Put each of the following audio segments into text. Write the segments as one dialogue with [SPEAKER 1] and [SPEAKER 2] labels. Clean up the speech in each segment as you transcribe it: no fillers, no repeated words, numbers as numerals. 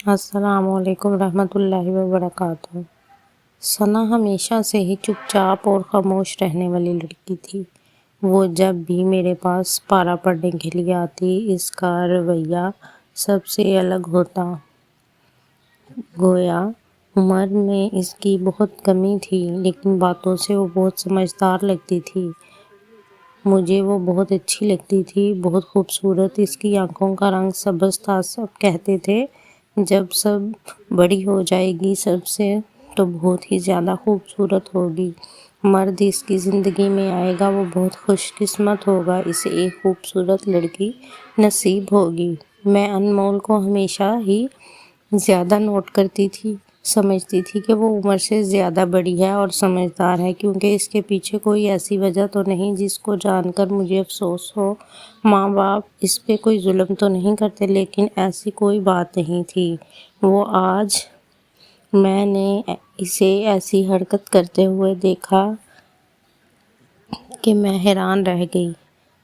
[SPEAKER 1] السلام علیکم رحمۃ اللہ وبرکاتہ۔ ثنا ہمیشہ سے ہی چپ چاپ اور خاموش رہنے والی لڑکی تھی۔ وہ جب بھی میرے پاس پارہ پڑھنے کے لیے آتی، اس کا رویہ سب سے الگ ہوتا۔ گویا عمر میں اس کی بہت کمی تھی، لیکن باتوں سے وہ بہت سمجھدار لگتی تھی۔ مجھے وہ بہت اچھی لگتی تھی، بہت خوبصورت۔ اس کی آنکھوں کا رنگ سبز تھا۔ سب کہتے تھے جب سب بڑی ہو جائے گی سب سے تو بہت ہی زیادہ خوبصورت ہوگی۔ مرد اس کی زندگی میں آئے گا وہ بہت خوش قسمت ہوگا، اسے ایک خوبصورت لڑکی نصیب ہوگی۔ میں انمول کو ہمیشہ ہی زیادہ نوٹ کرتی تھی، سمجھتی تھی کہ وہ عمر سے زیادہ بڑی ہے اور سمجھدار ہے، کیونکہ اس کے پیچھے کوئی ایسی وجہ تو نہیں جس کو جان کر مجھے افسوس ہو۔ ماں باپ اس پہ کوئی ظلم تو نہیں کرتے، لیکن ایسی کوئی بات نہیں تھی۔ وہ آج میں نے اسے ایسی حرکت کرتے ہوئے دیکھا کہ میں حیران رہ گئی۔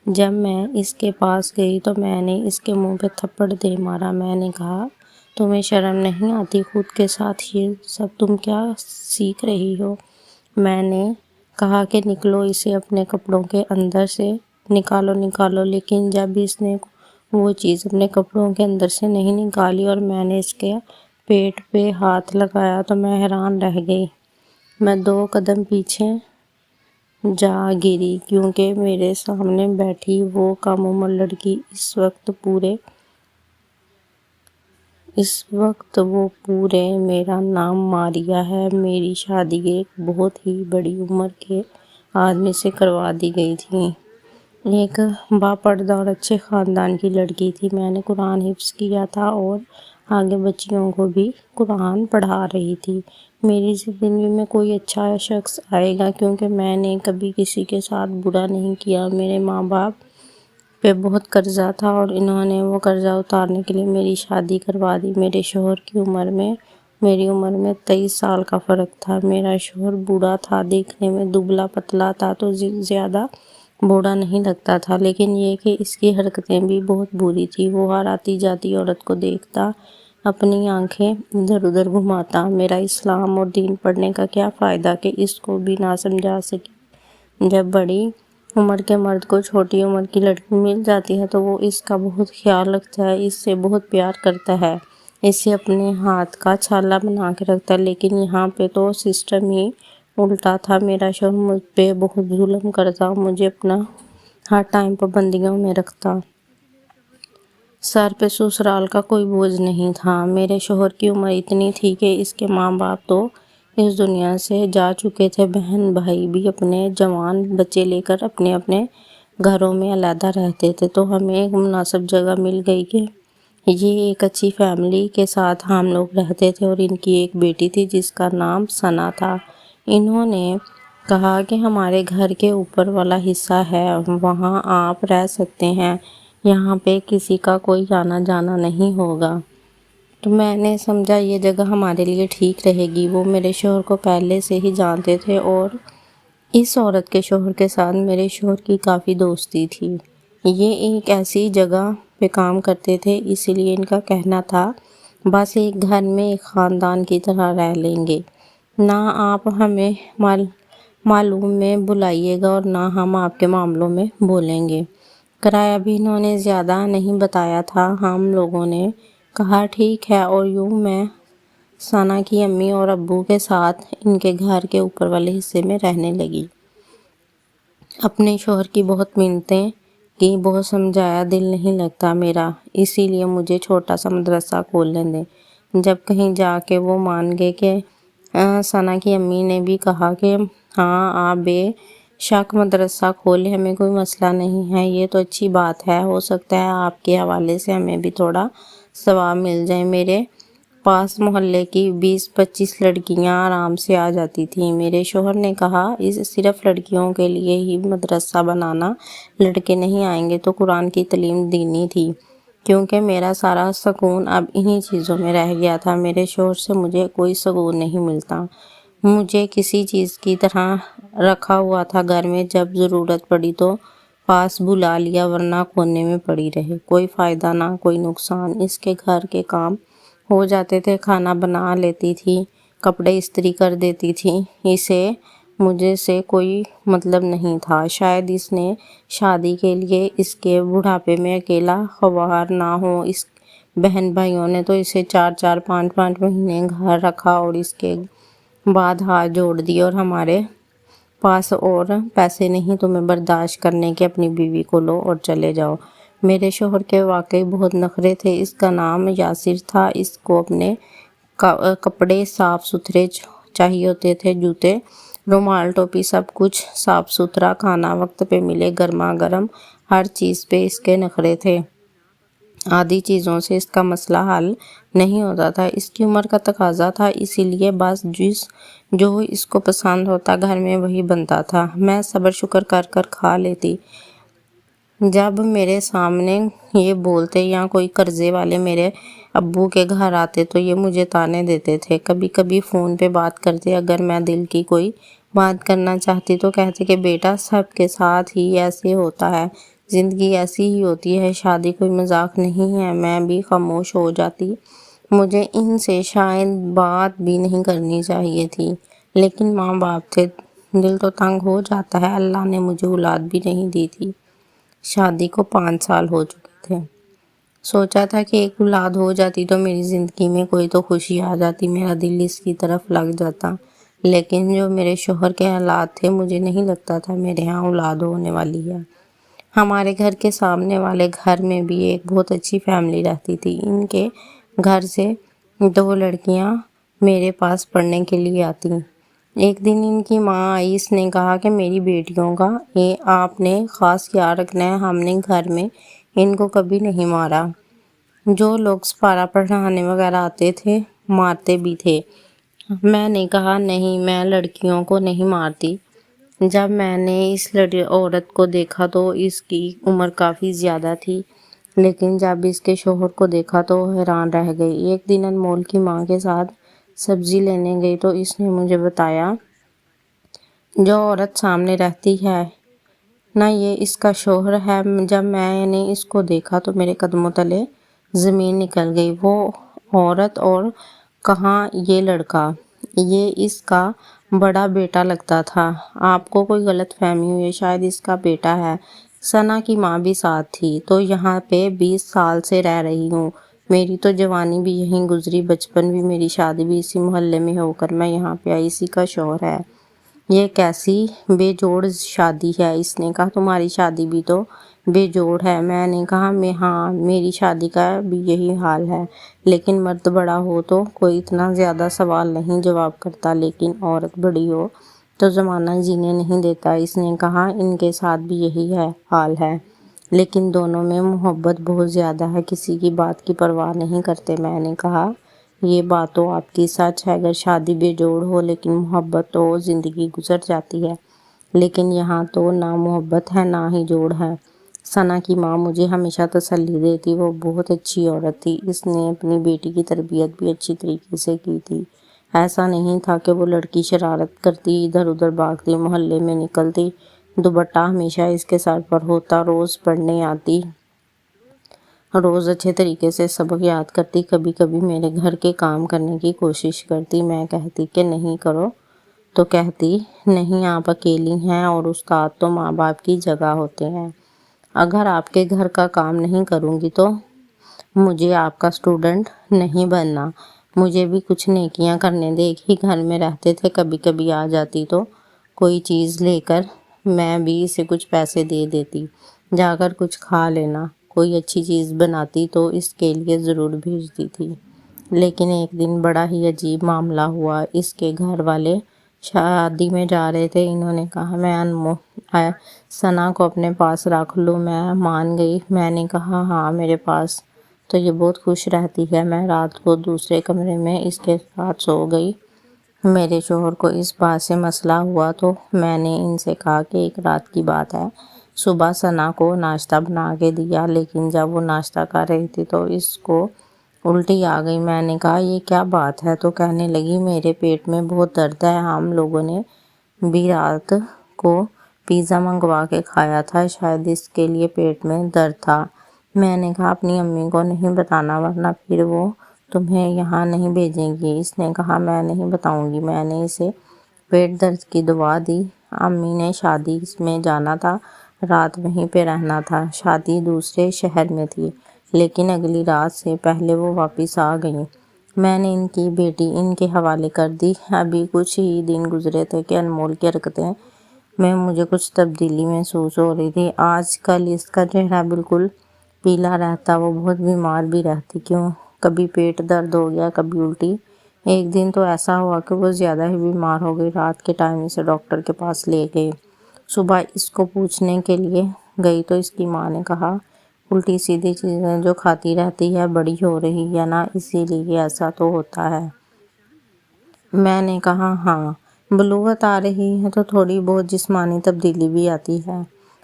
[SPEAKER 1] جب میں اس کے پاس گئی تو میں نے اس کے منہ پہ تھپڑ دے مارا۔ میں نے کہا، تمہیں شرم نہیں آتی؟ خود کے ساتھ یہ سب تم کیا سیکھ رہی ہو؟ میں نے کہا کہ نکلو، اسے اپنے کپڑوں کے اندر سے نکالو، لیکن جب اس نے وہ چیز اپنے کپڑوں کے اندر سے نہیں نکالی اور میں نے اس کے پیٹ پہ ہاتھ لگایا تو میں حیران رہ گئی۔ میں 2 قدم پیچھے جا گری، کیونکہ میرے سامنے بیٹھی وہ کم عمر لڑکی اس وقت وہ پورے میرا نام ماریہ ہے۔ میری شادی ایک بہت ہی بڑی عمر کے آدمی سے کروا دی گئی تھی، ایک باپردہ اور اچھے خاندان کی لڑکی تھی۔ میں نے قرآن حفظ کیا تھا اور آگے بچیوں کو بھی قرآن پڑھا رہی تھی۔ میری زندگی میں کوئی اچھا شخص آئے گا، کیونکہ میں نے کبھی کسی کے ساتھ برا نہیں کیا۔ میرے ماں باپ پہ بہت قرضہ تھا اور انہوں نے وہ قرضہ اتارنے کے لیے میری شادی کروا دی۔ میرے شوہر کی عمر میں میری عمر میں 23 سال کا فرق تھا۔ میرا شوہر بوڑھا تھا، دیکھنے میں دبلا پتلا تھا تو زیادہ بوڑھا نہیں لگتا تھا، لیکن یہ کہ اس کی حرکتیں بھی بہت بری تھیں۔ وہ ہر آتی جاتی عورت کو دیکھتا اپنی آنکھیں ادھر ادھر گھماتا۔ میرا اسلام اور دین پڑھنے کا کیا فائدہ کہ اس کو بھی نہ سمجھا سکی۔ جب بڑی عمر کے مرد کو چھوٹی عمر کی لڑکی مل جاتی ہے تو وہ اس کا بہت خیال رکھتا ہے، اس سے بہت پیار کرتا ہے، اسے اپنے ہاتھ کا چھالا بنا کے رکھتا ہے۔ لیکن یہاں پہ تو سسٹم ہی الٹا تھا۔ میرا شوہر مجھ پہ بہت ظلم کرتا، مجھے اپنا ہر ٹائم پابندیوں میں رکھتا۔ سر پہ سسرال کا کوئی بوجھ نہیں تھا۔ میرے شوہر کی عمر اتنی تھی کہ اس کے ماں باپ تو اس دنیا سے جا چکے تھے، بہن بھائی بھی اپنے جوان بچے لے کر اپنے اپنے گھروں میں علیحدہ رہتے تھے، تو ہمیں ایک مناسب جگہ مل گئی کہ یہ ایک اچھی فیملی کے ساتھ ہم لوگ رہتے تھے، اور ان کی ایک بیٹی تھی جس کا نام ثنا تھا۔ انہوں نے کہا کہ ہمارے گھر کے اوپر والا حصہ ہے، وہاں آپ رہ سکتے ہیں، یہاں پہ کسی کا کوئی آنا جانا نہیں ہوگا۔ تو میں نے سمجھا یہ جگہ ہمارے لیے ٹھیک رہے گی۔ وہ میرے شوہر کو پہلے سے ہی جانتے تھے اور اس عورت کے شوہر کے ساتھ میرے شوہر کی کافی دوستی تھی۔ یہ ایک ایسی جگہ پہ کام کرتے تھے، اسی لیے ان کا کہنا تھا بس ایک گھر میں ایک خاندان کی طرح رہ لیں گے، نہ آپ ہمیں معلوم میں بلائیے گا اور نہ ہم آپ کے معاملوں میں بولیں گے۔ کرایہ بھی انہوں نے زیادہ نہیں بتایا تھا۔ ہم لوگوں نے کہا ٹھیک ہے، اور یوں میں ثنا کی امی اور ابو کے ساتھ ان کے گھر کے اوپر والے حصے میں رہنے لگی۔ اپنے شوہر کی بہت منتیں کی، بہت سمجھایا، دل نہیں لگتا میرا، اسی لیے مجھے چھوٹا سا مدرسہ کھولنے دیں۔ جب کہیں جا کے وہ مان گئے کہ ثنا کی امی نے بھی کہا کہ ہاں آپ بے شک مدرسہ کھولیں، ہمیں کوئی مسئلہ نہیں ہے، یہ تو اچھی بات ہے، ہو سکتا ہے آپ کے حوالے سے ہمیں بھی تھوڑا ثواب مل جائے۔ میرے پاس محلے کی 20-25 لڑکیاں آرام سے آ جاتی تھیں۔ میرے شوہر نے کہا صرف لڑکیوں کے لیے ہی مدرسہ بنانا، لڑکے نہیں آئیں گے تو قرآن کی تعلیم دینی تھی، کیونکہ میرا سارا سکون اب انہی چیزوں میں رہ گیا تھا۔ میرے شوہر سے مجھے کوئی سکون نہیں ملتا، مجھے کسی چیز کی طرح رکھا ہوا تھا گھر میں، جب ضرورت پڑی تو پاس بلا لیا، ورنہ کونے میں پڑی رہے، کوئی فائدہ نہ کوئی نقصان۔ اس کے گھر کے کام ہو جاتے تھے، کھانا بنا لیتی تھی، کپڑے استری کر دیتی تھی، اسے مجھے سے کوئی مطلب نہیں تھا۔ شاید اس نے شادی کے لیے اس کے بڑھاپے میں اکیلا خوار نہ ہو، اس بہن بھائیوں نے تو اسے 4-4 5-5 مہینے گھر رکھا اور اس کے بعد ہاتھ جوڑ دیے اور ہمارے پاس اور پیسے نہیں تمہیں برداشت کرنے کے، اپنی بیوی کو لو اور چلے جاؤ۔ میرے شوہر کے واقعی بہت نخرے تھے۔ اس کا نام یاسر تھا۔ اس کو اپنے کپڑے صاف ستھرے چاہیے ہوتے تھے، جوتے، رومال، ٹوپی، سب کچھ صاف ستھرا، کھانا وقت پہ ملے، گرما گرم، ہر چیز پہ اس کے نخرے تھے۔ آدھی چیزوں سے اس کا مسئلہ حل نہیں ہوتا تھا، اس کی عمر کا تقاضا تھا، اسی لیے بس جو اس کو پسند ہوتا گھر میں وہی بنتا تھا۔ میں صبر شکر کر کر کھا لیتی۔ جب میرے سامنے یہ بولتے یا کوئی قرضے والے میرے ابو کے گھر آتے تو یہ مجھے طعنے دیتے تھے، کبھی کبھی فون پہ بات کرتے، اگر میں دل کی کوئی بات کرنا چاہتی تو کہتے کہ بیٹا سب کے ساتھ ہی ایسے ہوتا ہے، زندگی ایسی ہی ہوتی ہے، شادی کوئی مذاق نہیں ہے۔ میں بھی خاموش ہو جاتی، مجھے ان سے شاید بات بھی نہیں کرنی چاہیے تھی، لیکن ماں باپ تھے، دل تو تنگ ہو جاتا ہے۔ اللہ نے مجھے اولاد بھی نہیں دی تھی، شادی کو 5 سال ہو چکے تھے۔ سوچا تھا کہ ایک اولاد ہو جاتی تو میری زندگی میں کوئی تو خوشی آ جاتی، میرا دل اس کی طرف لگ جاتا، لیکن جو میرے شوہر کے حالات تھے مجھے نہیں لگتا تھا میرے ہاں اولاد ہونے والی ہے۔ ہمارے گھر کے سامنے والے گھر میں بھی ایک بہت اچھی فیملی رہتی تھی، ان کے گھر سے 2 لڑکیاں میرے پاس پڑھنے کے لیے آتی۔ ایک دن ان کی ماں آئی، اس نے کہا کہ میری بیٹیوں کا آپ نے خاص خیال رکھنا ہے، ہم نے گھر میں ان کو کبھی نہیں مارا۔ جو لوگ سپارہ پڑھانے وغیرہ آتے تھے مارتے بھی تھے۔ میں نے کہا نہیں، میں لڑکیوں کو نہیں مارتی۔ جب میں نے اس عورت کو دیکھا تو اس کی عمر کافی زیادہ تھی، لیکن جب اس کے شوہر کو دیکھا تو حیران رہ گئی۔ ایک دن انمول کی ماں کے ساتھ سبزی لینے گئی تو اس نے مجھے بتایا جو عورت سامنے رہتی ہے نا، یہ اس کا شوہر ہے۔ جب میں نے اس کو دیکھا تو میرے قدموں تلے زمین نکل گئی۔ وہ عورت اور کہاں یہ لڑکا، یہ اس کا بڑا بیٹا لگتا تھا۔ آپ کو کوئی غلط فہمی ہوئی ہے، شاید اس کا بیٹا ہے۔ ثنا کی ماں بھی ساتھ تھی، تو یہاں پہ 20 سال سے رہ رہی ہوں، میری تو جوانی بھی یہیں گزری، بچپن بھی، میری شادی بھی اسی محلے میں ہو کر میں یہاں پہ آئی، اسی کا شوہر ہے۔ یہ کیسی بے جوڑ شادی ہے؟ اس نے کہا تمہاری شادی بھی تو بے جوڑ ہے۔ میں نے کہا ہاں، میری شادی کا بھی یہی حال ہے، لیکن مرد بڑا ہو تو کوئی اتنا زیادہ سوال نہیں جواب کرتا، لیکن عورت بڑی ہو تو زمانہ جینے نہیں دیتا۔ اس نے کہا ان کے ساتھ بھی یہی حال ہے، لیکن دونوں میں محبت بہت زیادہ ہے، کسی کی بات کی پرواہ نہیں کرتے۔ میں نے کہا یہ بات تو آپ کی سچ ہے، اگر شادی بے جوڑ ہو لیکن محبت تو زندگی گزر جاتی ہے، لیکن یہاں تو نہ محبت ہے نہ ہی جوڑ ہے۔ ثنا کی ماں مجھے ہمیشہ تسلی دیتی، وہ بہت اچھی عورت تھی، اس نے اپنی بیٹی کی تربیت بھی اچھی طریقے سے کی تھی۔ ایسا نہیں تھا کہ وہ لڑکی شرارت کرتی، ادھر ادھر بھاگتی، محلے میں نکلتی، دوپٹہ ہمیشہ اس کے سر پر ہوتا، روز پڑھنے آتی، روز اچھے طریقے سے سبق یاد کرتی، کبھی کبھی میرے گھر کے کام کرنے کی کوشش کرتی۔ میں کہتی کہ نہیں کرو تو کہتی نہیں، آپ اکیلی ہیں اور استاد تو ماں باپ کی جگہ ہوتے ہیں، اگر آپ کے گھر کا کام نہیں کروں گی تو مجھے آپ کا اسٹوڈنٹ نہیں بننا، مجھے بھی کچھ نیکیاں کرنے دے گی۔ گھر میں رہتے تھے، کبھی کبھی آ جاتی تو کوئی چیز لے کر میں بھی اسے کچھ پیسے دے دیتی، جا کر کچھ کھا لینا، کوئی اچھی چیز بناتی تو اس کے لیے ضرور بھیجتی تھی۔ لیکن ایک دن بڑا ہی عجیب معاملہ ہوا، اس کے گھر والے شادی میں جا رہے تھے، انہوں نے کہا میں ثنا کو اپنے پاس رکھ لوں، میں مان گئی۔ میں نے کہا ہاں میرے پاس تو یہ بہت خوش رہتی ہے۔ میں رات کو دوسرے کمرے میں اس کے ساتھ سو گئی۔ میرے شوہر کو اس بات سے مسئلہ ہوا تو میں نے ان سے کہا کہ ایک رات کی بات ہے، صبح ثنا کو ناشتہ بنا کے دیا، لیکن جب وہ ناشتہ کر رہی تھی تو اس کو الٹی آ گئی۔ میں نے کہا یہ کیا بات ہے؟ تو کہنے لگی میرے پیٹ میں بہت درد ہے، ہم لوگوں نے بھی رات کو پیزا منگوا کے کھایا تھا، شاید اس کے لیے پیٹ میں درد تھا۔ میں نے کہا اپنی امی کو نہیں بتانا ورنہ پھر وہ تمہیں یہاں نہیں بھیجیں گی۔ اس نے کہا میں نہیں بتاؤں گی۔ میں نے اسے پیٹ درد کی دوا دی۔ امی نے شادی میں جانا تھا، رات وہیں پہ رہنا تھا۔ شادی دوسرے شہر میں تھی، لیکن اگلی رات سے پہلے وہ واپس آ گئیں۔ میں نے ان کی بیٹی ان کے حوالے کر دی۔ ابھی کچھ ہی دن گزرے تھے کہ انمول کی حرکتیں میں مجھے کچھ تبدیلی محسوس ہو رہی تھی۔ آج کل اس کا چہرہ بالکل پیلا رہتا، وہ بہت بیمار بھی رہتی۔ کیوں؟ کبھی پیٹ درد ہو گیا، کبھی الٹی۔ ایک دن تو ایسا ہوا کہ وہ زیادہ ہی بیمار ہو گئی۔ رات کے ٹائم اسے ڈاکٹر کے پاس لے گئے۔ صبح اس کو پوچھنے کے لیے گئی تو اس کی ماں نے کہا الٹی سیدھی چیزیں جو کھاتی رہتی ہے، بڑی ہو رہی ہے نا، اسی لیے ایسا تو ہوتا ہے۔ میں نے کہا ہاں، بلوغت آ رہی ہے تو تھوڑی بہت جسمانی تبدیلی بھی آتی ہے۔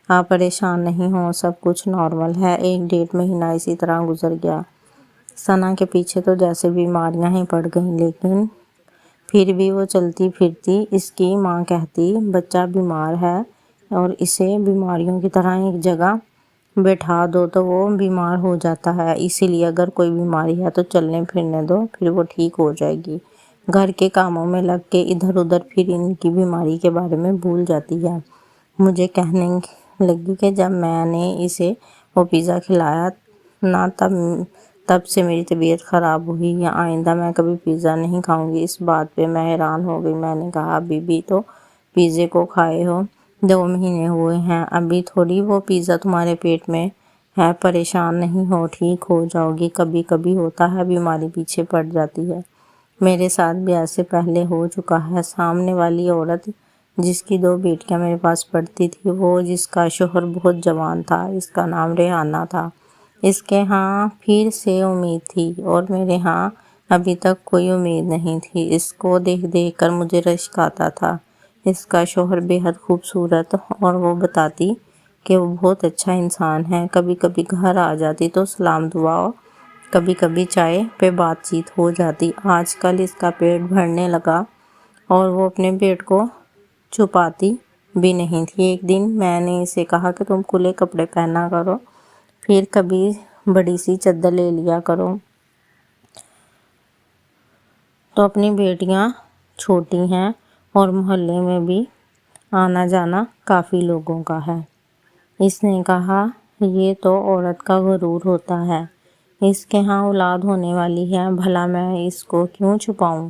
[SPEAKER 1] آپ پریشان نہیں ہوں، سب کچھ نارمل ہے۔ 1.5 مہینہ اسی طرح گزر گیا۔ ثنا کے پیچھے تو جیسے بیماریاں ہی پڑ گئیں، لیکن پھر بھی وہ چلتی پھرتی۔ اس کی ماں کہتی بچہ بیمار ہے اور اسے بیماریوں کی طرح ایک جگہ بٹھا دو تو وہ بیمار ہو جاتا ہے، اسی لیے اگر کوئی بیماری ہے تو چلنے پھرنے دو، پھر وہ ٹھیک ہو جائے گی۔ گھر کے کاموں میں لگ کے ادھر ادھر پھر ان کی بیماری کے بارے میں بھول جاتی ہے۔ مجھے کہنے لگی کہ جب میں نے اسے وہ پیزا کھلایا نا تب سے میری طبیعت خراب ہوئی، یا آئندہ میں کبھی پیزا نہیں کھاؤں گی۔ اس بات پہ میں حیران ہو گئی۔ میں نے کہا ابھی بھی تو پیزے کو کھائے ہو 2 مہینے ہوئے ہیں، ابھی تھوڑی وہ پیزا تمہارے پیٹ میں ہے۔ پریشان نہیں ہو، ٹھیک ہو جاؤ گی۔ کبھی کبھی ہوتا ہے، بیماری پیچھے پڑ جاتی ہے۔ میرے ساتھ بھی ایسے پہلے ہو چکا ہے۔ سامنے والی عورت جس کی 2 بیٹیاں میرے پاس پڑھتی تھی، وہ جس کا شوہر بہت جوان تھا، اس کا نام ریحانہ تھا۔ اس کے ہاں پھر سے امید تھی اور میرے ہاں ابھی تک کوئی امید نہیں تھی۔ اس کو دیکھ دیکھ کر مجھے رشک آتا تھا۔ اس کا شوہر بے حد خوبصورت، اور وہ بتاتی کہ وہ بہت اچھا انسان ہے۔ کبھی کبھی گھر آ جاتی تو سلام دعا، کبھی کبھی چائے پہ بات چیت ہو جاتی۔ آج کل اس کا پیٹ بھرنے لگا اور وہ اپنے پیٹ کو چھپاتی بھی نہیں تھی۔ ایک دن میں نے اسے کہا کہ تم کھلے کپڑے پہنا کرو، پھر کبھی بڑی سی چادر لے لیا کرو۔ تو اپنی بیٹیاں چھوٹی ہیں اور محلے میں بھی آنا جانا کافی لوگوں کا ہے۔ اس نے کہا یہ تو عورت کا غرور ہوتا ہے، اس کے ہاں اولاد ہونے والی ہے، بھلا میں اس کو کیوں چھپاؤں؟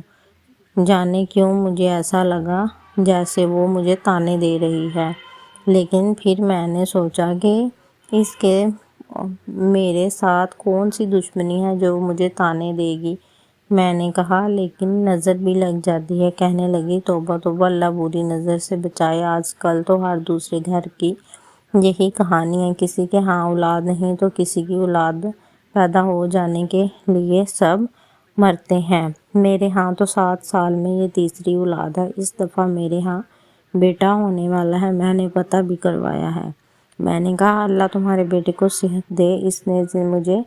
[SPEAKER 1] جانے کیوں مجھے ایسا لگا جیسے وہ مجھے طعنے دے رہی ہے، لیکن پھر میں نے سوچا کہ اس کے میرے ساتھ کون سی دشمنی ہے جو مجھے طعنے دے گی۔ میں نے کہا لیکن نظر بھی لگ جاتی ہے۔ کہنے لگی توبہ توبہ، اللہ بری نظر سے بچائے۔ آج کل تو ہر دوسرے گھر کی یہی کہانی ہے، کسی کے ہاں اولاد نہیں تو کسی کی اولاد پیدا ہو جانے کے لیے سب مرتے ہیں۔ میرے ہاں تو 7 سال میں یہ تیسری اولاد ہے۔ اس دفعہ میرے ہاں بیٹا ہونے والا ہے، میں نے پتہ بھی کروایا ہے۔ میں نے کہا اللہ تمہارے بیٹے کو صحت دے۔ اس نے مجھے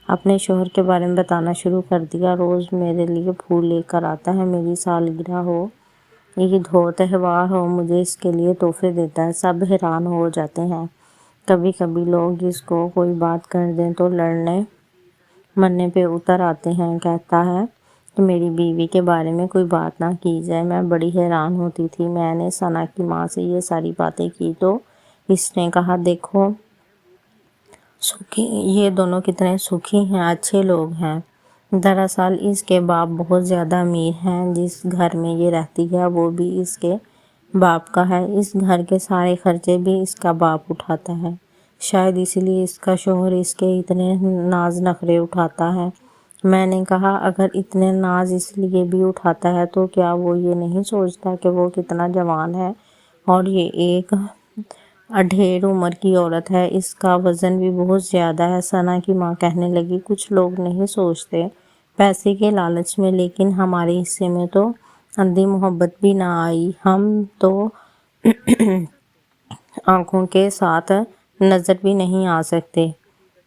[SPEAKER 1] اپنے شوہر کے بارے میں بتانا شروع کر دیا۔ روز میرے لیے پھول لے کر آتا ہے، میری سالگرہ ہو، عید ہو، تہوار ہو، مجھے اس کے لیے تحفے دیتا ہے۔ سب حیران ہو جاتے ہیں۔ کبھی کبھی لوگ اس کو کوئی بات کر دیں تو لڑنے مرنے پہ اتر آتے ہیں۔ کہتا ہے کہ میری بیوی کے بارے میں کوئی بات نہ کی جائے۔ میں بڑی حیران ہوتی تھی۔ میں نے ثنا کی ماں سے یہ ساری باتیں کی تو اس نے کہا دیکھو سکھی، یہ دونوں کتنے سکھی ہیں، اچھے لوگ ہیں۔ دراصل اس کے باپ بہت زیادہ امیر ہیں۔ جس گھر میں یہ رہتی ہے وہ بھی اس کے باپ کا ہے۔ اس گھر کے سارے خرچے بھی اس کا باپ اٹھاتا ہے۔ شاید اسی لیے اس کا شوہر اس کے اتنے ناز نخرے اٹھاتا ہے۔ میں نے کہا اگر اتنے ناز اس لیے بھی اٹھاتا ہے تو کیا وہ یہ نہیں سوچتا کہ وہ کتنا جوان ہے اور یہ ایک اڈھیڑ عمر کی عورت ہے، اس کا وزن بھی بہت زیادہ ہے۔ ثنا کی ماں کہنے لگی کچھ لوگ نہیں سوچتے پیسے کے لالچ میں، لیکن ہمارے حصے میں تو اندھی محبت بھی نہ آئی، ہم تو آنکھوں کے ساتھ نظر بھی نہیں آ سکتے۔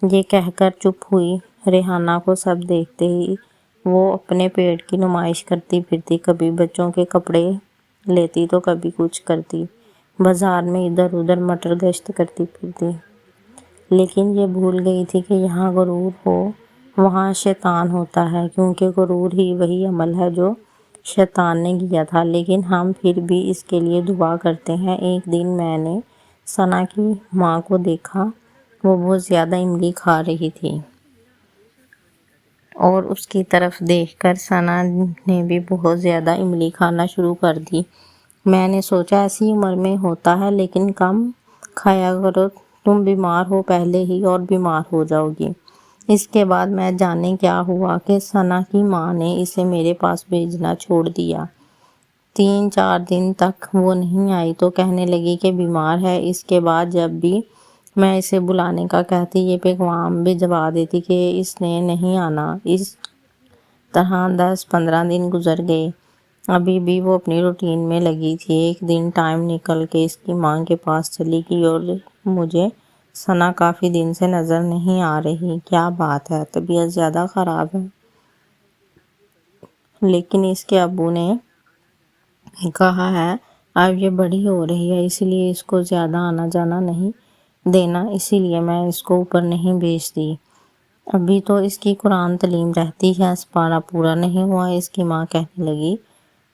[SPEAKER 1] یہ کہہ کر چپ ہوئی۔ ریحانہ کو سب دیکھتے ہی وہ اپنے پیٹ کی نمائش کرتی پھرتی، کبھی بچوں کے کپڑے لیتی تو کبھی کچھ کرتی، بازار میں ادھر ادھر مٹر گشت کرتی پھرتی، لیکن یہ بھول گئی تھی کہ یہاں غرور ہو وہاں شیطان ہوتا ہے، کیونکہ غرور ہی وہی عمل ہے جو شیطان نے کیا تھا، لیکن ہم پھر بھی اس کے لیے دعا کرتے ہیں۔ ایک دن میں نے ثنا کی ماں کو دیکھا، وہ بہت زیادہ املی کھا رہی تھی اور اس کی طرف دیکھ کر ثنا نے بھی بہت زیادہ املی کھانا شروع کر دی۔ میں نے سوچا ایسی عمر میں ہوتا ہے، لیکن کم کھایا کرو، تم بیمار ہو پہلے ہی اور بیمار ہو جاؤ گی۔ اس کے بعد میں جانے کیا ہوا کہ ثنا کی ماں نے اسے میرے پاس بھیجنا چھوڑ دیا۔ 3-4 دن تک وہ نہیں آئی تو کہنے لگی کہ بیمار ہے۔ اس کے بعد جب بھی میں اسے بلانے کا کہتی، یہ پیغام بھجوا دیتی کہ اس نے نہیں آنا۔ اس طرح 10-15 دن گزر گئے، ابھی بھی وہ اپنی روٹین میں لگی تھی۔ ایک دن ٹائم نکل کے اس کی ماں کے پاس چلی گئی اور مجھے ثنا کافی دن سے نظر نہیں آ رہی، کیا بات ہے، طبیعت زیادہ خراب ہے؟ لیکن اس کے ابو نے کہا ہے اب یہ بڑی ہو رہی ہے، اس لیے اس کو زیادہ آنا جانا نہیں دینا، اسی لیے میں اس کو اوپر نہیں بھیجتی۔ ابھی تو اس کی قرآن تعلیم رہتی ہے، سپارہ پورا نہیں ہوا۔ اس کی ماں کہنے لگی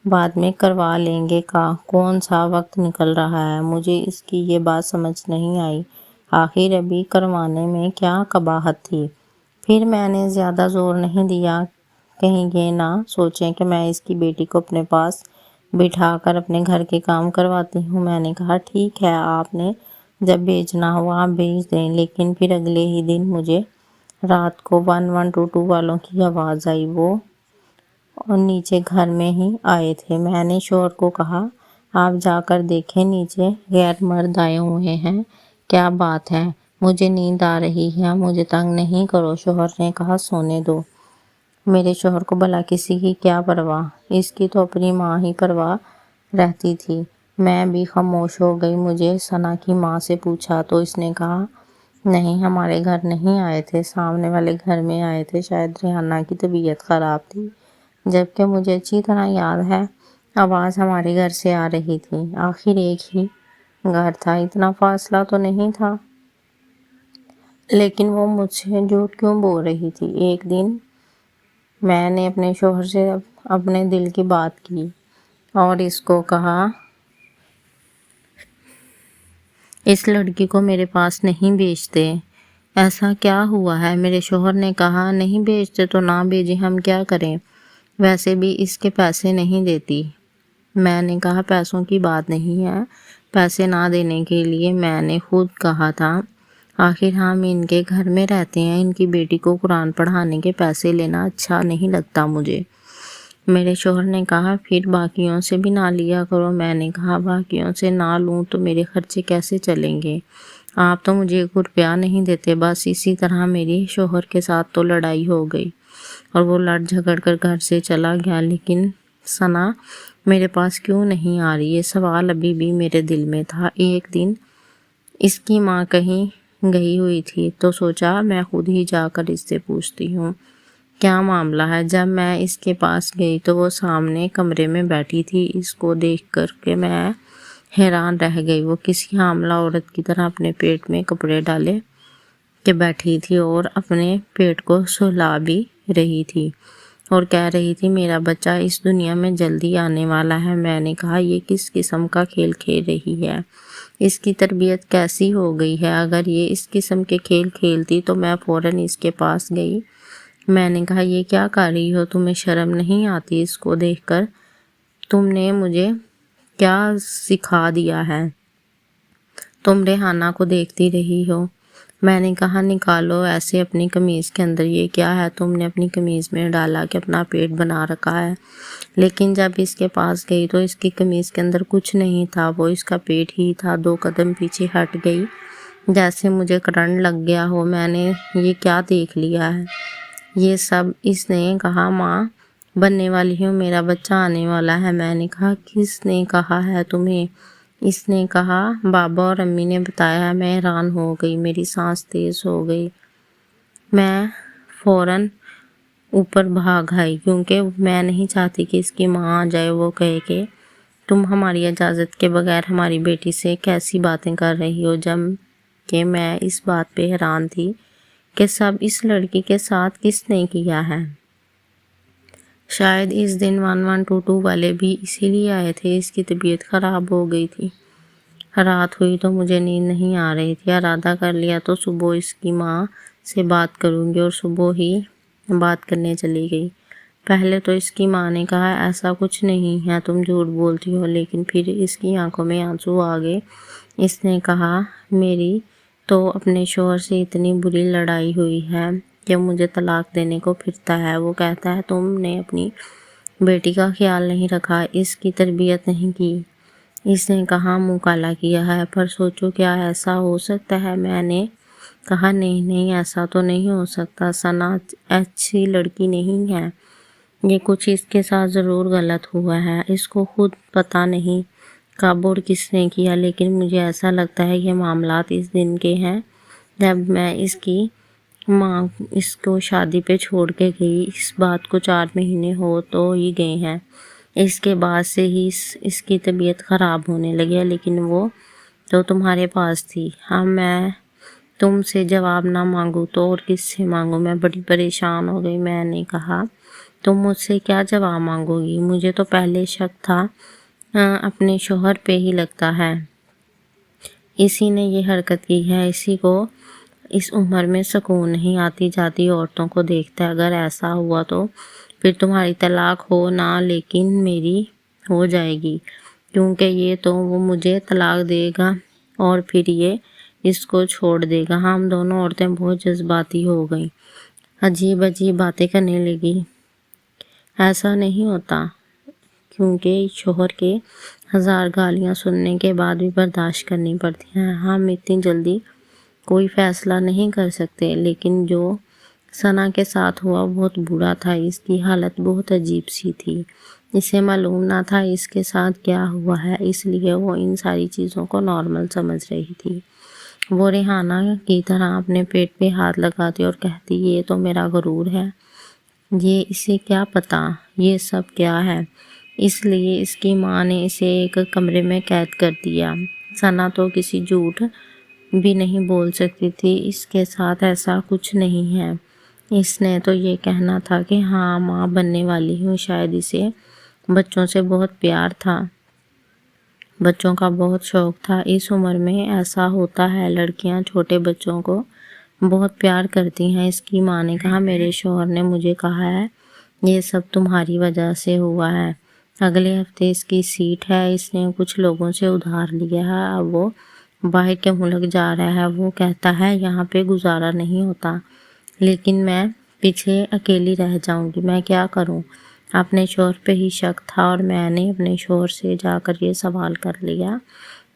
[SPEAKER 1] بعد میں کروا لیں گے کا کون سا وقت نکل رہا ہے۔ مجھے اس کی یہ بات سمجھ نہیں آئی، آخر ابھی کروانے میں کیا قباحت تھی؟ پھر میں نے زیادہ زور نہیں دیا، کہیں یہ نہ سوچیں کہ میں اس کی بیٹی کو اپنے پاس بٹھا کر اپنے گھر کے کام کرواتی ہوں۔ میں نے کہا ٹھیک ہے، آپ نے جب بھیجنا ہو آپ بھیج دیں۔ لیکن پھر اگلے ہی دن مجھے رات کو 1122 والوں کی آواز آئی، وہ نیچے گھر میں ہی آئے تھے۔ میں نے شوہر کو کہا آپ جا کر دیکھیں، نیچے غیر مرد آئے ہوئے ہیں، کیا بات ہے؟ مجھے نیند آ رہی ہے، مجھے تنگ نہیں کرو۔ شوہر نے کہا سونے دو۔ میرے شوہر کو بھلا کسی کی کیا پرواہ، اس کی تو اپنی ماں ہی پرواہ رہتی تھی۔ میں بھی خاموش ہو گئی۔ مجھے ثنا کی ماں سے پوچھا تو اس نے کہا نہیں، ہمارے گھر نہیں آئے تھے، سامنے والے گھر میں آئے تھے، شاید ریحانہ کی طبیعت خراب تھی، جبکہ مجھے اچھی طرح یاد ہے آواز ہمارے گھر سے آ رہی تھی۔ آخر ایک ہی گھر تھا، اتنا فاصلہ تو نہیں تھا، لیکن وہ مجھ سے جھوٹ کیوں بول رہی تھی؟ ایک دن میں نے اپنے شوہر سے اپنے دل کی بات کی اور اس کو کہا اس لڑکی کو میرے پاس نہیں بھیجتے۔ ایسا کیا ہوا ہے؟ میرے شوہر نے کہا نہیں بھیجتے تو نہ بھیجیں، ہم کیا کریں، ویسے بھی اس کے پیسے نہیں دیتی۔ میں نے کہا پیسوں کی بات نہیں ہے، پیسے نہ دینے کے لیے میں نے خود کہا تھا، آخر ہم ان کے گھر میں رہتے ہیں، ان کی بیٹی کو قرآن پڑھانے کے پیسے لینا اچھا نہیں لگتا مجھے۔ میرے شوہر نے کہا پھر باقیوں سے بھی نہ لیا کرو۔ میں نے کہا باقیوں سے نہ لوں تو میرے خرچے کیسے چلیں گے؟ آپ تو مجھے 1 روپیہ نہیں دیتے۔ بس اسی طرح میری شوہر کے ساتھ تو لڑائی ہو گئی اور وہ لڑ جھگڑ کر گھر سے چلا گیا۔ لیکن ثنا میرے پاس کیوں نہیں آ رہی؟ یہ سوال ابھی بھی میرے دل میں تھا۔ ایک دن اس کی ماں کہیں گئی ہوئی تھی تو سوچا میں خود ہی جا کر اس سے پوچھتی ہوں کیا معاملہ ہے۔ جب میں اس کے پاس گئی تو وہ سامنے کمرے میں بیٹھی تھی۔ اس کو دیکھ کر کے میں حیران رہ گئی۔ وہ کسی حاملہ عورت کی طرح اپنے پیٹ میں کپڑے ڈالے کے بیٹھی تھی اور اپنے پیٹ کو سلا بھی رہی تھی اور کہہ رہی تھی میرا بچہ اس دنیا میں جلدی آنے والا ہے۔ میں نے کہا یہ کس قسم کا کھیل کھیل رہی ہے؟ اس کی تربیت کیسی ہو گئی ہے؟ اگر یہ اس قسم کے کھیل کھیلتی تو میں فوراً اس کے پاس گئی۔ میں نے کہا یہ کیا کر رہی ہو؟ تمہیں شرم نہیں آتی اس کو دیکھ کر؟ تم نے مجھے کیا سکھا دیا ہے؟ تم ریحانہ کو دیکھتی رہی ہو۔ میں نے کہا نکالو ایسے اپنی قمیض کے اندر، یہ کیا ہے تم نے اپنی قمیض میں ڈالا کہ اپنا پیٹ بنا رکھا ہے؟ لیکن جب اس کے پاس گئی تو اس کی قمیض کے اندر کچھ نہیں تھا، وہ اس کا پیٹ ہی تھا۔ 2 قدم پیچھے ہٹ گئی جیسے مجھے کرنٹ لگ گیا ہو۔ میں نے یہ کیا دیکھ لیا ہے یہ سب؟ اس نے کہا ماں بننے والی ہوں، میرا بچہ آنے والا ہے۔ میں نے کہا کس نے کہا ہے تمہیں؟ اس نے کہا بابا اور امی نے بتایا۔ میں حیران ہو گئی، میری سانس تیز ہو گئی۔ میں فوراً اوپر بھاگ آئی کیونکہ میں نہیں چاہتی کہ اس کی ماں آ جائے، وہ کہے کہ تم ہماری اجازت کے بغیر ہماری بیٹی سے کیسی باتیں کر رہی ہو۔ جب کہ میں اس بات پہ حیران تھی کہ سب اس لڑکی کے ساتھ کس نے کیا ہے۔ شاید اس دن 1122 والے بھی اسی لیے آئے تھے۔ اس کی طبیعت خراب ہو گئی تھی۔ رات ہوئی تو مجھے نیند نہیں آ رہی تھی۔ ارادہ کر لیا تو صبح اس کی ماں سے بات کروں گی، اور صبح ہی بات کرنے چلی گئی۔ پہلے تو اس کی ماں نے کہا ایسا کچھ نہیں ہے، تم جھوٹ بولتی ہو، لیکن پھر اس کی آنکھوں میں آنسو آ گئے۔ اس نے کہا میری تو اپنے شوہر سے اتنی بری لڑائی ہوئی ہے کہ مجھے طلاق دینے کو پھرتا ہے۔ وہ کہتا ہے تم نے اپنی بیٹی کا خیال نہیں رکھا، اس کی تربیت نہیں کی۔ اس نے کہا منہ کالا کیا ہے، پر سوچو کیا ایسا ہو سکتا ہے؟ میں نے کہا نہیں ایسا تو نہیں ہو سکتا، ثنا اچھی لڑکی نہیں ہے، یہ کچھ اس کے ساتھ ضرور غلط ہوا ہے، اس کو خود پتہ نہیں کب اور کس نے کیا، لیکن مجھے ایسا لگتا ہے یہ معاملات اس دن کے ہیں جب میں اس کی ماں اس کو شادی پہ چھوڑ کے گئی۔ اس بات کو 4 مہینے ہو تو ہی گئے ہیں۔ اس کے بعد سے ہی اس کی طبیعت خراب ہونے لگی، لیکن وہ تو تمہارے پاس تھی۔ ہاں میں تم سے جواب نہ مانگوں تو اور کس سے مانگوں؟ میں بڑی پریشان ہو گئی۔ میں نے کہا تم مجھ سے کیا جواب مانگو گی؟ مجھے تو پہلے شک تھا اپنے شوہر پہ ہی لگتا ہے، اسی نے یہ حرکت کی ہے، اسی کو اس عمر میں سکون نہیں، آتی جاتی عورتوں کو دیکھتا ہے۔ اگر ایسا ہوا تو پھر تمہاری طلاق ہو نہ، لیکن میری ہو جائے گی، کیونکہ یہ تو وہ مجھے طلاق دے گا اور پھر یہ اس کو چھوڑ دے گا۔ ہم دونوں عورتیں بہت جذباتی ہو گئیں، عجیب باتیں کرنے لگی۔ ایسا نہیں ہوتا، کیونکہ شوہر کے 1000 گالیاں سننے کے بعد بھی برداشت کرنی پڑتی ہیں۔ ہم اتنی جلدی کوئی فیصلہ نہیں کر سکتے، لیکن جو ثنا کے ساتھ ہوا بہت برا تھا۔ اس کی حالت بہت عجیب سی تھی، اسے معلوم نہ تھا اس کے ساتھ کیا ہوا ہے، اس لیے وہ ان ساری چیزوں کو نارمل سمجھ رہی تھی۔ وہ ریحانہ کی طرح اپنے پیٹ پہ ہاتھ لگاتی اور کہتی یہ تو میرا غرور ہے، یہ اسے کیا پتا یہ سب کیا ہے، اس لیے اس کی ماں نے اسے ایک کمرے میں قید کر دیا۔ ثنا تو کسی جھوٹ بھی نہیں بول سکتی تھی، اس کے ساتھ ایسا کچھ نہیں ہے۔ اس نے تو یہ کہنا تھا کہ ہاں ماں بننے والی ہوں۔ شاید اسے بچوں سے بہت پیار تھا، بچوں کا بہت شوق تھا۔ اس عمر میں ایسا ہوتا ہے، لڑکیاں چھوٹے بچوں کو بہت پیار کرتی ہیں۔ اس کی ماں نے کہا میرے شوہر نے مجھے کہا ہے یہ سب تمہاری وجہ سے ہوا ہے، اگلے ہفتے اس کی سیٹ ہے، اس نے کچھ لوگوں سے ادھار لیا ہے، اب وہ باہر کے ملک جا رہا ہے۔ وہ کہتا ہے یہاں پہ گزارا نہیں ہوتا، لیکن میں پیچھے اکیلی رہ جاؤں گی، میں کیا کروں؟ اپنے شوہر پہ ہی شک تھا، اور میں نے اپنے شوہر سے جا کر یہ سوال کر لیا۔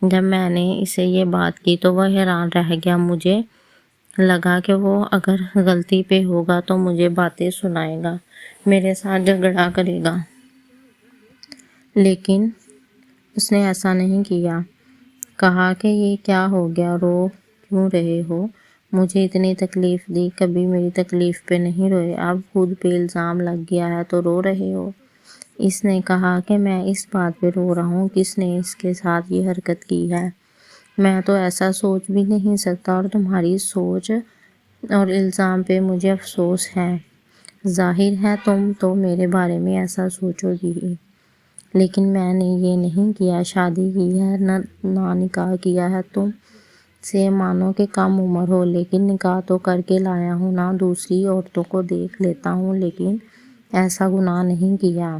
[SPEAKER 1] جب میں نے اسے یہ بات کی تو وہ حیران رہ گیا۔ مجھے لگا کہ وہ اگر غلطی پہ ہوگا تو مجھے باتیں سنائے گا، میرے ساتھ جھگڑا کرے گا، لیکن اس نے ایسا نہیں کیا۔ کہا کہ یہ کیا ہو گیا، رو کیوں رہے ہو؟ مجھے اتنی تکلیف دی، کبھی میری تکلیف پہ نہیں روئے، اب خود پہ الزام لگ گیا ہے تو رو رہے ہو؟ اس نے کہا کہ میں اس بات پہ رو رہا ہوں کس نے اس کے ساتھ یہ حرکت کی ہے، میں تو ایسا سوچ بھی نہیں سکتا، اور تمہاری سوچ اور الزام پہ مجھے افسوس ہے۔ ظاہر ہے تم تو میرے بارے میں ایسا سوچو گی ہی، لیکن میں نے یہ نہیں کیا، شادی کی ہے نہ نکاح کیا ہے، تم سے مانو کہ کم عمر ہو، لیکن نکاح تو کر کے لایا ہوں نا، دوسری عورتوں کو دیکھ لیتا ہوں، لیکن ایسا گناہ نہیں کیا۔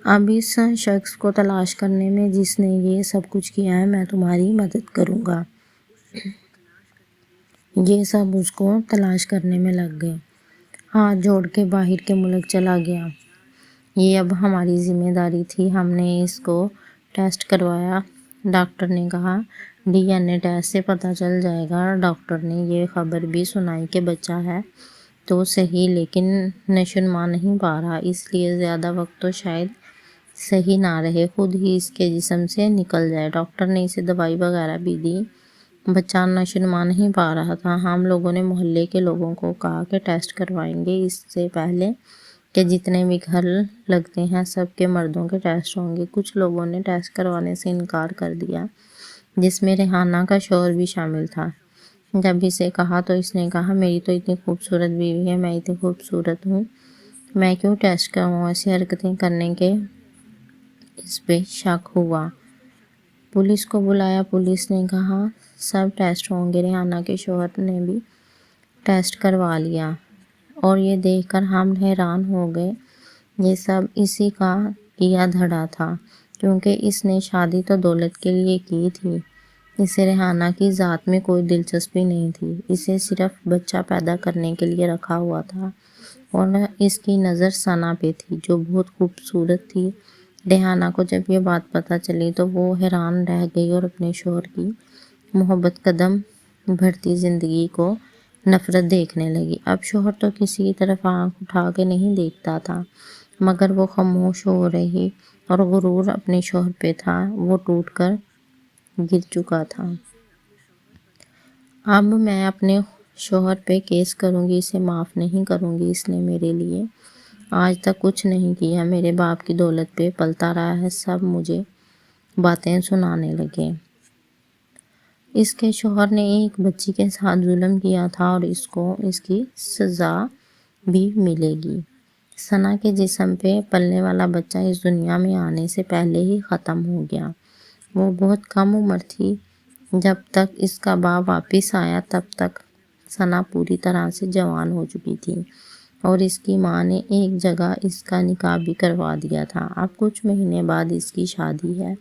[SPEAKER 1] اب اس شخص کو تلاش کرنے میں جس نے یہ سب کچھ کیا ہے میں تمہاری مدد کروں گا۔ یہ سب اس کو تلاش کرنے میں لگ گئے، ہاتھ جوڑ کے باہر کے ملک چلا گیا۔ یہ اب ہماری ذمہ داری تھی۔ ہم نے اس کو ٹیسٹ کروایا، ڈاکٹر نے کہا DNA ٹیسٹ سے پتہ چل جائے گا۔ ڈاکٹر نے یہ خبر بھی سنائی کہ بچہ ہے تو صحیح، لیکن نشوونما نہیں پا رہا، اس لیے زیادہ وقت تو شاید صحیح نہ رہے، خود ہی اس کے جسم سے نکل جائے۔ ڈاکٹر نے اسے دوائی وغیرہ بھی دی، بچہ نشوونما نہیں پا رہا تھا۔ ہم لوگوں نے محلے کے لوگوں کو کہا کہ ٹیسٹ کروائیں گے، اس سے پہلے کہ جتنے بھی گھر لگتے ہیں سب کے مردوں کے ٹیسٹ ہوں گے۔ کچھ لوگوں نے ٹیسٹ کروانے سے انکار کر دیا، جس میں ریحانہ کا شوہر بھی شامل تھا۔ جب اسے کہا تو اس نے کہا میری تو اتنی خوبصورت بیوی ہے، میں اتنی خوبصورت ہوں، میں کیوں ٹیسٹ کرواؤں؟ ایسی حرکتیں کرنے کے اس پہ شک ہوا۔ پولیس کو بلایا، پولیس نے کہا سب ٹیسٹ ہوں گے۔ ریحانہ کے شوہر نے بھی ٹیسٹ کروا لیا اور یہ دیکھ کر ہم حیران ہو گئے، یہ سب اسی کا کیا دھڑا تھا، کیونکہ اس نے شادی تو دولت کے لیے کی تھی، اسے ریحانہ کی ذات میں کوئی دلچسپی نہیں تھی، اسے صرف بچہ پیدا کرنے کے لیے رکھا ہوا تھا، اور اس کی نظر ثنا پہ تھی جو بہت خوبصورت تھی۔ ریحانہ کو جب یہ بات پتہ چلی تو وہ حیران رہ گئی اور اپنے شوہر کی محبت قدم بڑھتی زندگی کو نفرت دیکھنے لگی۔ اب شوہر تو کسی کی طرف آنکھ اٹھا کے نہیں دیکھتا تھا، مگر وہ خاموش ہو رہی اور غرور اپنے شوہر پہ تھا، وہ ٹوٹ کر گر چکا تھا۔ اب میں اپنے شوہر پہ کیس کروں گی، اسے معاف نہیں کروں گی، اس نے میرے لیے آج تک کچھ نہیں کیا، میرے باپ کی دولت پہ پلتا رہا ہے، سب مجھے باتیں سنانے لگے۔ اس کے شوہر نے ایک بچی کے ساتھ ظلم کیا تھا اور اس کو اس کی سزا بھی ملے گی۔ ثنا کے جسم پہ پلنے والا بچہ اس دنیا میں آنے سے پہلے ہی ختم ہو گیا۔ وہ بہت کم عمر تھی، جب تک اس کا باپ واپس آیا تب تک ثنا پوری طرح سے جوان ہو چکی تھی، اور اس کی ماں نے ایک جگہ اس کا نکاح بھی کروا دیا تھا۔ اب کچھ مہینے بعد اس کی شادی ہے۔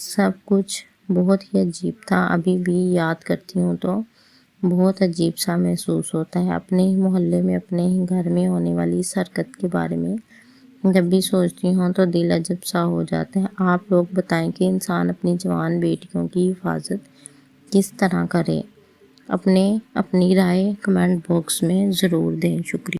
[SPEAKER 1] سب کچھ بہت ہی عجیب تھا، ابھی بھی یاد کرتی ہوں تو بہت عجیب سا محسوس ہوتا ہے۔ اپنے ہی محلے میں، اپنے ہی گھر میں ہونے والی اس حرکت کے بارے میں جب بھی سوچتی ہوں تو دل عجب سا ہو جاتا ہے۔ آپ لوگ بتائیں کہ انسان اپنی جوان بیٹیوں کی حفاظت کس طرح کرے؟ اپنی رائے کمنٹ باکس میں ضرور دیں۔ شکریہ۔